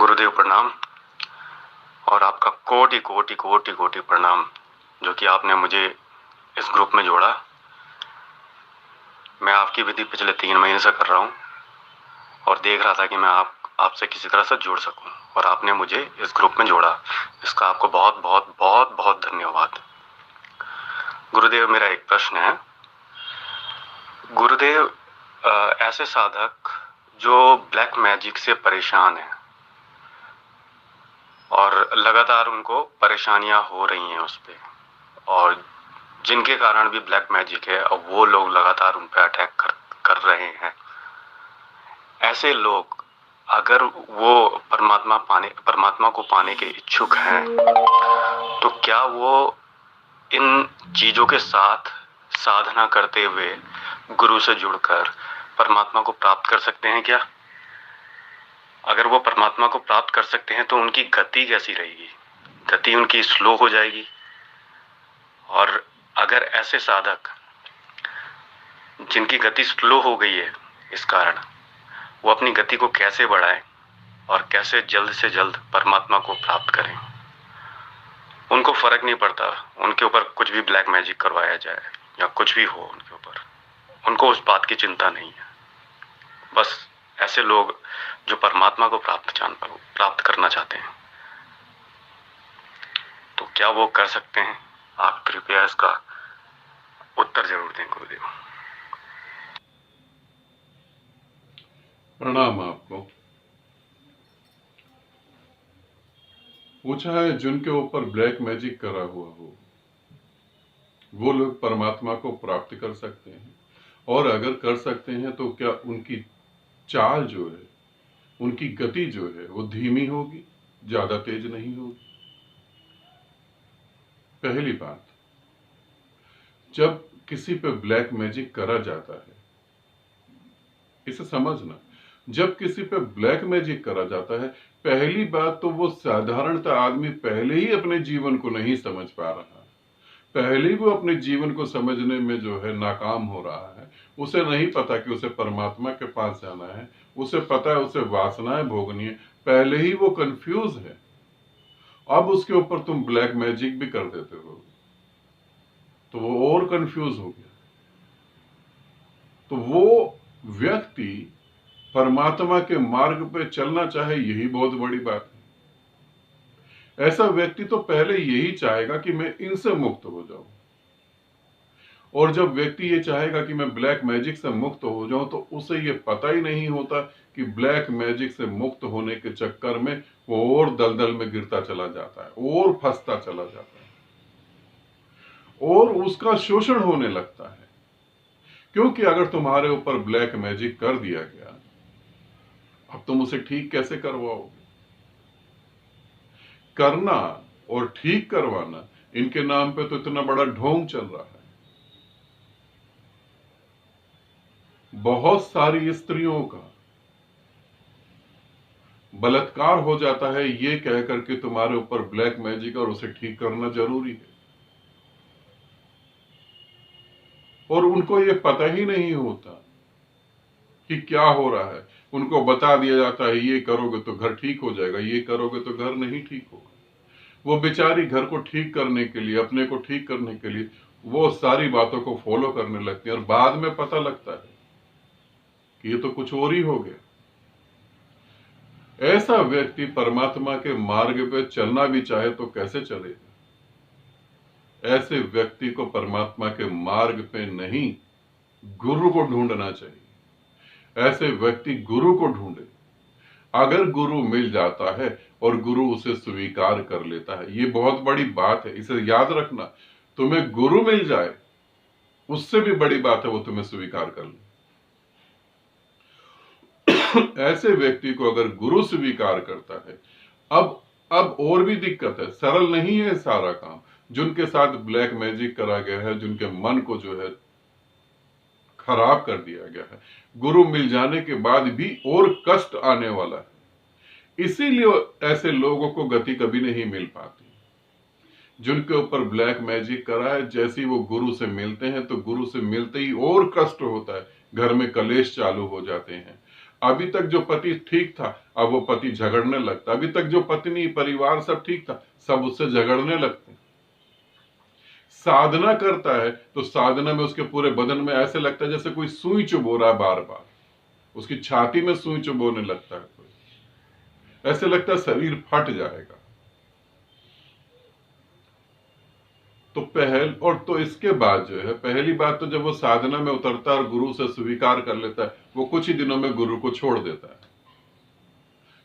गुरुदेव प्रणाम। और आपका कोटि कोटि कोटि कोटि प्रणाम, जो कि आपने मुझे इस ग्रुप में जोड़ा। मैं आपकी विधि पिछले 3 महीने से कर रहा हूँ और देख रहा था कि मैं आपसे किसी तरह से जुड़ सकूं, और आपने मुझे इस ग्रुप में जोड़ा। इसका आपको बहुत बहुत बहुत बहुत धन्यवाद। गुरुदेव, मेरा एक प्रश्न है। गुरुदेव, ऐसे साधक जो ब्लैक मैजिक से परेशान हैं और लगातार उनको परेशानियां हो रही हैं उस पे, और जिनके कारण भी ब्लैक मैजिक है और वो लोग लगातार उन पे अटैक कर रहे हैं, ऐसे लोग अगर वो परमात्मा को पाने के इच्छुक हैं, तो क्या वो इन चीजों के साथ साधना करते हुए गुरु से जुड़कर परमात्मा को प्राप्त कर सकते हैं क्या? अगर वो परमात्मा को प्राप्त कर सकते हैं तो उनकी गति कैसी रहेगी? गति उनकी स्लो हो जाएगी। और अगर ऐसे साधक जिनकी गति स्लो हो गई है, इस कारण वो अपनी गति को कैसे बढ़ाएं और कैसे जल्द से जल्द परमात्मा को प्राप्त करें? उनको फर्क नहीं पड़ता, उनके ऊपर कुछ भी ब्लैक मैजिक करवाया जाए या कुछ भी हो उनके ऊपर, उनको उस बात की चिंता नहीं है। बस ऐसे लोग जो परमात्मा को प्राप्त करना चाहते हैं, तो क्या वो कर सकते हैं? आप कृपया इसका उत्तर जरूर दें गुरुदेव। प्रणाम आपको। पूछा है जिनके ऊपर ब्लैक मैजिक करा हुआ हो वो लोग परमात्मा को प्राप्त कर सकते हैं, और अगर कर सकते हैं तो क्या उनकी चाल जो है, उनकी गति जो है वो धीमी होगी, ज्यादा तेज नहीं होगी? पहली बात, जब किसी पे ब्लैक मैजिक करा जाता है, इसे समझना, जब किसी पे ब्लैक मैजिक करा जाता है, पहली बात तो वो साधारणतः आदमी पहले ही अपने जीवन को नहीं समझ पा रहा है, पहले ही वो अपने जीवन को समझने में जो है नाकाम हो रहा है। उसे नहीं पता कि उसे परमात्मा के पास जाना है, उसे पता है उसे वासनाएं भोगनी है, पहले ही वो कंफ्यूज है। अब उसके ऊपर तुम ब्लैक मैजिक भी कर देते हो तो वो और कंफ्यूज हो गया। तो वो व्यक्ति परमात्मा के मार्ग पे चलना चाहे, यही बहुत बड़ी बात है। ऐसा व्यक्ति तो पहले यही चाहेगा कि मैं इनसे मुक्त हो जाऊं, और जब व्यक्ति ये चाहेगा कि मैं ब्लैक मैजिक से मुक्त हो जाऊं, तो उसे ये पता ही नहीं होता कि ब्लैक मैजिक से मुक्त होने के चक्कर में वो और दलदल में गिरता चला जाता है, और फंसता चला जाता है, और उसका शोषण होने लगता है। क्योंकि अगर तुम्हारे ऊपर ब्लैक मैजिक कर दिया गया, अब तुम उसे ठीक कैसे करवाओगे? करना और ठीक करवाना, इनके नाम पे तो इतना बड़ा ढोंग चल रहा है। बहुत सारी स्त्रियों का बलात्कार हो जाता है ये कहकर के तुम्हारे ऊपर ब्लैक मैजिक और उसे ठीक करना जरूरी है, और उनको ये पता ही नहीं होता कि क्या हो रहा है। उनको बता दिया जाता है ये करोगे तो घर ठीक हो जाएगा, ये करोगे तो घर नहीं ठीक होगा। वो बेचारी घर को ठीक करने के लिए, अपने को ठीक करने के लिए वो सारी बातों को फॉलो करने लगती है, और बाद में पता लगता है कि ये तो कुछ और ही हो गया। ऐसा व्यक्ति परमात्मा के मार्ग पे चलना भी चाहे तो कैसे चलेगा? ऐसे व्यक्ति को परमात्मा के मार्ग पे नहीं, गुरु को ढूंढना चाहिए। ऐसे व्यक्ति गुरु को ढूंढे। अगर गुरु मिल जाता है और गुरु उसे स्वीकार कर लेता है, ये बहुत बड़ी बात है, इसे याद रखना। तुम्हें गुरु मिल जाए, उससे भी बड़ी बात है वो तुम्हें स्वीकार कर ले। ऐसे व्यक्ति को अगर गुरु स्वीकार करता है, अब और भी दिक्कत है, सरल नहीं है सारा काम। जिनके साथ ब्लैक मैजिक करा गया है, जिनके मन को जो है खराब कर दिया गया है, गुरु मिल जाने के बाद भी और कष्ट आने वाला है। इसीलिए ऐसे लोगों को गति कभी नहीं मिल पाती। जिनके ऊपर ब्लैक मैजिक करा है, जैसे ही वो गुरु से मिलते हैं तो गुरु से मिलते ही और कष्ट होता है, घर में कलेश चालू हो जाते हैं। अभी तक जो पति ठीक था, अब वो पति झगड़ने लगता। अभी तक जो पत्नी, परिवार सब ठीक था, सब उससे झगड़ने लगते। साधना करता है तो साधना में उसके पूरे बदन में ऐसे लगता है जैसे कोई सुई चुभो रहा है, बार बार उसकी छाती में सुई चुभोने लगता है, कोई ऐसे लगता है शरीर फट जाएगा। तो इसके बाद जो है, पहली बात तो जब वो साधना में उतरता है और गुरु से स्वीकार कर लेता है, वो कुछ ही दिनों में गुरु को छोड़ देता है,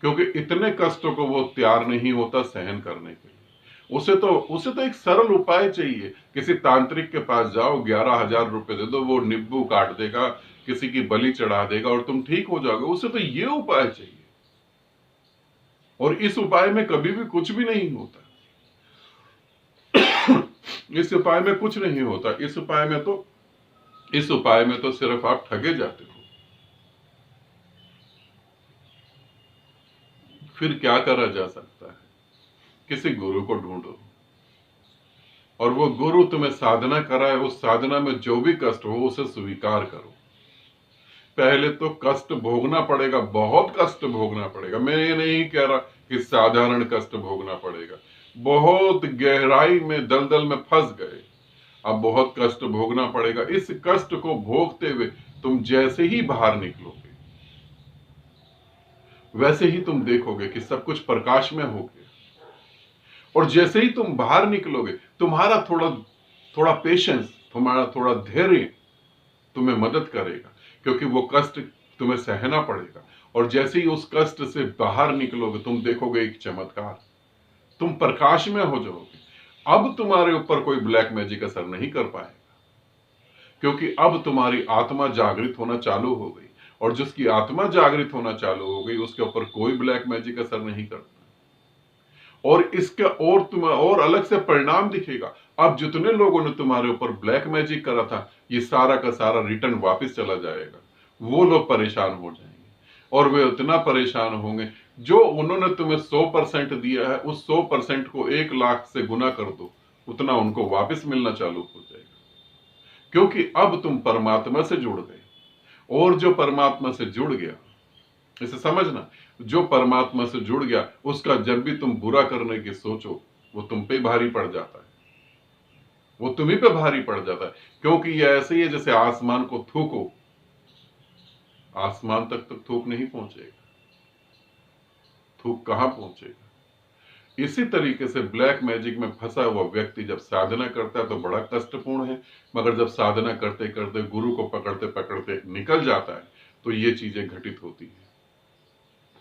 क्योंकि इतने कष्टों को वो तैयार नहीं होता सहन करने के लिए। उसे तो एक सरल उपाय चाहिए। किसी तांत्रिक के पास जाओ, 11,000 रुपए दे दो, वो नींबू काट देगा, किसी की बलि चढ़ा देगा और तुम ठीक हो जाओगे। उसे तो ये उपाय चाहिए, और इस उपाय में कभी भी कुछ भी नहीं होता। इस उपाय में कुछ नहीं होता। इस उपाय में तो सिर्फ आप ठगे जाते हो। फिर क्या करा जा सकता है? किसी गुरु को ढूंढो, और वो गुरु तुम्हें साधना कराए। उस साधना में जो भी कष्ट हो उसे स्वीकार करो। पहले तो कष्ट भोगना पड़ेगा, बहुत कष्ट भोगना पड़ेगा। मैं ये नहीं कह रहा कि साधारण कष्ट भोगना पड़ेगा। बहुत गहराई में, दलदल में फंस गए, अब बहुत कष्ट भोगना पड़ेगा। इस कष्ट को भोगते हुए तुम जैसे ही बाहर निकलोगे, वैसे ही तुम देखोगे कि सब कुछ प्रकाश में हो गया। और जैसे ही तुम बाहर निकलोगे, तुम्हारा थोड़ा पेशेंस, तुम्हारा थोड़ा धैर्य तुम्हें मदद करेगा, क्योंकि वो कष्ट तुम्हें सहना पड़ेगा। और जैसे ही उस कष्ट से बाहर निकलोगे, तुम देखोगे एक चमत्कार, तुम प्रकाश में हो जाओगे। अब तुम्हारे ऊपर कोई ब्लैक मैजिक असर नहीं कर पाएगा, क्योंकि अब तुम्हारी आत्मा जागृत होना चालू हो गई। और जिसकी आत्मा जागृत होना चालू हो गई, उसके ऊपर कोई ब्लैक मैजिक असर नहीं करता। और इसका और तुम्हें और अलग से परिणाम दिखेगा। अब जितने लोगों ने तुम्हारे ऊपर ब्लैक मैजिक करा था, ये सारा का सारा रिटर्न वापस चला जाएगा। वो लोग परेशान हो जाएंगे, और वे उतना परेशान होंगे, जो उन्होंने तुम्हें 100% दिया है, उस 100% को 1,00,000 से गुना कर दो, उतना उनको वापस मिलना चालू हो जाएगा। क्योंकि अब तुम परमात्मा से जुड़ गए, और जो परमात्मा से जुड़ गया, इसे समझना, जो परमात्मा से जुड़ गया, उसका जब भी तुम बुरा करने की सोचो, वो तुम पे भारी पड़ जाता है, वो तुम्ही पे भारी पड़ जाता है। क्योंकि ये ऐसे ही है जैसे आसमान को थूको, आसमान तक तो थूक नहीं पहुंचेगा, थूक कहां पहुंचेगा। इसी तरीके से ब्लैक मैजिक में फंसा हुआ व्यक्ति जब साधना करता है तो बड़ा कष्टपूर्ण है, मगर जब साधना करते करते गुरु को पकड़ते पकड़ते निकल जाता है, तो ये चीजें घटित होती है।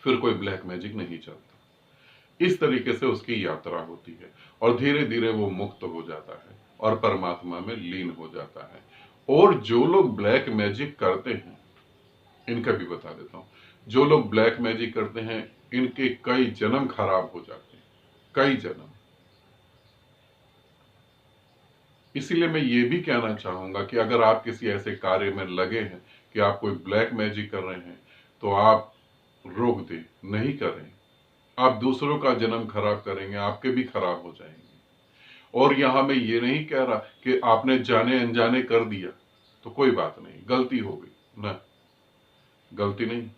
फिर कोई ब्लैक मैजिक नहीं चलता। इस तरीके से उसकी यात्रा होती है, और धीरे धीरे वो मुक्त हो जाता है और परमात्मा में लीन हो जाता है। और जो लोग ब्लैक मैजिक करते हैं, इनका भी बता देता हूं, जो लोग ब्लैक मैजिक करते हैं, इनके कई जन्म खराब हो जाते हैं, कई जन्म। इसीलिए मैं ये भी कहना चाहूंगा कि अगर आप किसी ऐसे कार्य में लगे हैं कि आप कोई ब्लैक मैजिक कर रहे हैं, तो आप रोक दें, नहीं करें। आप दूसरों का जन्म खराब करेंगे, आपके भी खराब हो जाएंगे। और यहां मैं ये नहीं कह रहा कि आपने जाने अनजाने कर दिया तो कोई बात नहीं, गलती हो गई ना, गलती नहीं।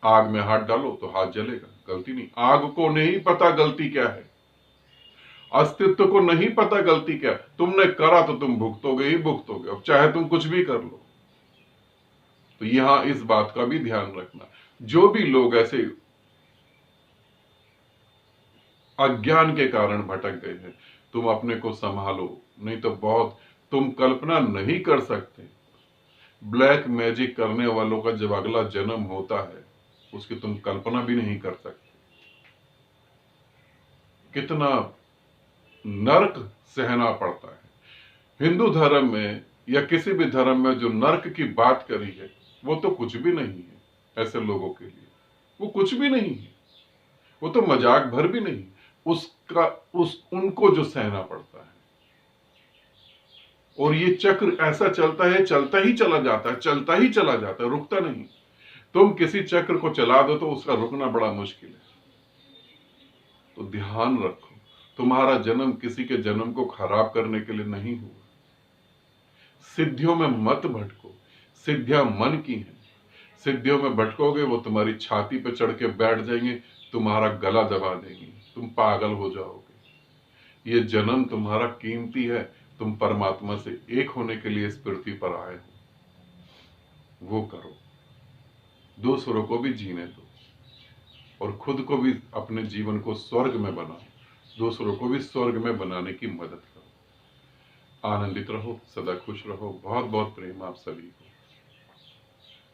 आग में हाथ डालो तो हाथ जलेगा, गलती नहीं। आग को नहीं पता गलती क्या है, अस्तित्व को नहीं पता गलती क्या है। तुमने करा तो तुम भुगतोगे ही भुगतोगे, अब चाहे तुम कुछ भी कर लो। तो यहां इस बात का भी ध्यान रखना, जो भी लोग ऐसे अज्ञान के कारण भटक गए हैं, तुम अपने को संभालो, नहीं तो बहुत, तुम कल्पना नहीं कर सकते ब्लैक मैजिक करने वालों का जब अगला जन्म होता है, उसकी तुम कल्पना भी नहीं कर सकते। कितना नरक सहना पड़ता है। हिंदू धर्म में या किसी भी धर्म में जो नरक की बात करी है, वो तो कुछ भी नहीं है ऐसे लोगों के लिए, वो कुछ भी नहीं है, वो तो मजाक भर भी नहीं। उनको जो सहना पड़ता है, और ये चक्र ऐसा चलता है, चलता ही चला जाता है, चलता ही चला जाता है, रुकता नहीं। तुम किसी चक्र को चला दो तो उसका रुकना बड़ा मुश्किल है। तो ध्यान रखो, तुम्हारा जन्म किसी के जन्म को खराब करने के लिए नहीं हुआ। सिद्धियों में मत भटको, सिद्धियां मन की हैं। सिद्धियों में भटकोगे, वो तुम्हारी छाती पे चढ़ के बैठ जाएंगे, तुम्हारा गला दबा देंगे, तुम पागल हो जाओगे। ये जन्म तुम्हारा कीमती है, तुम परमात्मा से एक होने के लिए इस पृथ्वी पर आए हो। वो करो, दूसरों को भी जीने दो और खुद को भी, अपने जीवन को स्वर्ग में बनाओ, दूसरों को भी स्वर्ग में बनाने की मदद करो। आनंदित रहो, सदा खुश रहो। बहुत बहुत प्रेम आप सभी।